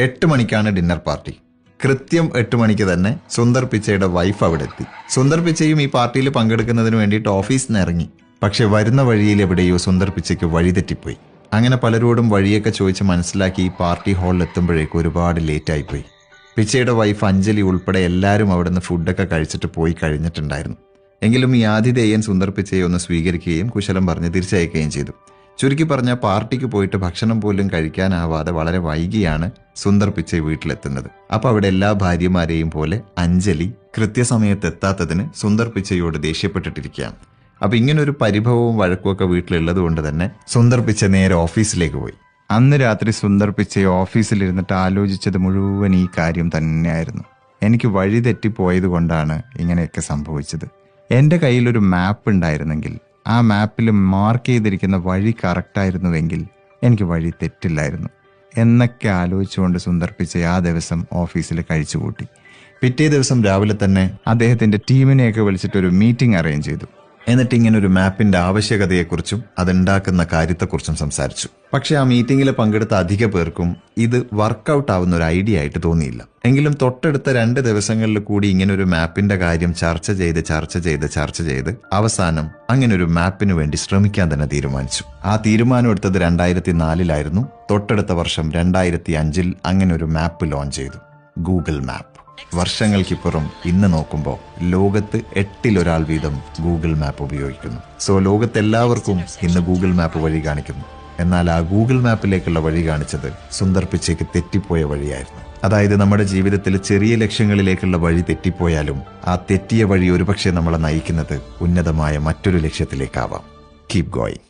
8 മണിക്കാണ് dinner party. കൃത്യം 8 മണിക്ക് തന്നെ സുന്ദർ പിച്ചയുടെ വൈഫ് അവിടെ എത്തി. സുന്ദർ പിച്ചയും ഈ പാർട്ടിയിൽ പങ്കെടുക്കുന്നതിന് വേണ്ടിയിട്ട് ഓഫീസിൽ നിന്ന് ഇറങ്ങി. പക്ഷെ വരുന്ന വഴിയിൽ എവിടെയോ സുന്ദർ പിച്ചയ്ക്ക് വഴിതെറ്റിപ്പോയി. അങ്ങനെ പലരോടും വഴിയൊക്കെ ചോദിച്ച് മനസ്സിലാക്കി ഈ പാർട്ടി ഹാളിൽ എത്തുമ്പോഴേക്കും ഒരുപാട് ലേറ്റായിപ്പോയി. പിച്ചയുടെ വൈഫ് അഞ്ജലി ഉൾപ്പെടെ എല്ലാവരും അവിടെ നിന്ന് ഫുഡൊക്കെ കഴിച്ചിട്ട് പോയി കഴിഞ്ഞിട്ടുണ്ടായിരുന്നു. എങ്കിലും ഈ ആതിഥേയൻ സുന്ദർ പിച്ചയെ ഒന്ന് സ്വീകരിക്കുകയും കുശലം പറഞ്ഞ് തിരിച്ചയക്കുകയും ചെയ്തു. ചുരുക്കി പറഞ്ഞ പാർട്ടിക്ക് പോയിട്ട് ഭക്ഷണം പോലും കഴിക്കാനാവാതെ വളരെ വൈകിയാണ് സുന്ദർ പിച്ചൈ വീട്ടിലെത്തുന്നത്. അപ്പോൾ അവിടെ എല്ലാ ഭാര്യമാരെയും പോലെ അഞ്ജലി കൃത്യസമയത്ത് എത്താത്തതിന് സുന്ദർ പിച്ചയോട് ദേഷ്യപ്പെട്ടിട്ടിരിക്കുകയാണ്. അപ്പോൾ ഇങ്ങനൊരു പരിഭവവും വഴക്കുമൊക്കെ വീട്ടിലുള്ളത് കൊണ്ട് തന്നെ സുന്ദർ പിച്ച നേരെ ഓഫീസിലേക്ക് പോയി. അന്ന് രാത്രി സുന്ദർ പിച്ചൈ ഓഫീസിലിരുന്നിട്ട് ആലോചിച്ചത് മുഴുവൻ ഈ കാര്യം തന്നെയായിരുന്നു. എനിക്ക് വഴി തെറ്റിപ്പോയത് കൊണ്ടാണ് ഇങ്ങനെയൊക്കെ സംഭവിച്ചത്. എൻ്റെ കയ്യിലൊരു മാപ്പ് ഉണ്ടായിരുന്നെങ്കിൽ, ആ മാപ്പിൽ മാർക്ക് ചെയ്തിരിക്കുന്ന വഴി കറക്റ്റായിരുന്നുവെങ്കിൽ എനിക്ക് വഴി തെറ്റില്ലായിരുന്നു എന്നൊക്കെ ആലോചിച്ചുകൊണ്ട് സുന്ദർ പിച്ചൈ ആ ദിവസം ഓഫീസിൽ കഴിച്ചുകൂട്ടി. പിറ്റേ ദിവസം രാവിലെ തന്നെ അദ്ദേഹത്തിൻ്റെ ടീമിനെയൊക്കെ വിളിച്ചിട്ടൊരു മീറ്റിംഗ് അറേഞ്ച് ചെയ്തു. എന്നിട്ട് ഇങ്ങനെ ഒരു മാപ്പിന്റെ ആവശ്യകതയെക്കുറിച്ചും അതുണ്ടാക്കുന്ന കാര്യത്തെക്കുറിച്ചും സംസാരിച്ചു. പക്ഷെ ആ മീറ്റിംഗിൽ പങ്കെടുത്ത അധിക പേർക്കും ഇത് വർക്കൗട്ട് ആവുന്ന ഒരു ഐഡിയ ആയിട്ട് തോന്നിയില്ല. എങ്കിലും തൊട്ടടുത്ത 2 ദിവസങ്ങളിൽ കൂടി ഇങ്ങനെ ഒരു മാപ്പിന്റെ കാര്യം ചർച്ച ചെയ്ത് അവസാനം അങ്ങനെ ഒരു മാപ്പിന് വേണ്ടി ശ്രമിക്കാൻ തന്നെ തീരുമാനിച്ചു. ആ തീരുമാനം എടുത്തത് 2004 തൊട്ടടുത്ത വർഷം 2005 അങ്ങനെ ഒരു മാപ്പ് ലോഞ്ച് ചെയ്തു, ഗൂഗിൾ മാപ്പ്. വർഷങ്ങൾക്കിപ്പുറം ഇന്ന് നോക്കുമ്പോൾ ലോകത്ത് 8 ഒരാൾ വീതം ഗൂഗിൾ മാപ്പ് ഉപയോഗിക്കുന്നു. സോ ലോകത്തെല്ലാവർക്കും ഇന്ന് ഗൂഗിൾ മാപ്പ് വഴി കാണിക്കുന്നു. എന്നാൽ ആ ഗൂഗിൾ മാപ്പിലേക്കുള്ള വഴി കാണിച്ചത് സുന്ദർ പിച്ചയ്ക്ക് തെറ്റിപ്പോയ വഴിയായിരുന്നു. അതായത് നമ്മുടെ ജീവിതത്തിൽ ചെറിയ ലക്ഷ്യങ്ങളിലേക്കുള്ള വഴി തെറ്റിപ്പോയാലും ആ തെറ്റിയ വഴി ഒരുപക്ഷെ നമ്മളെ നയിക്കുന്നത് ഉന്നതമായ മറ്റൊരു ലക്ഷ്യത്തിലേക്കാവാം. Keep going.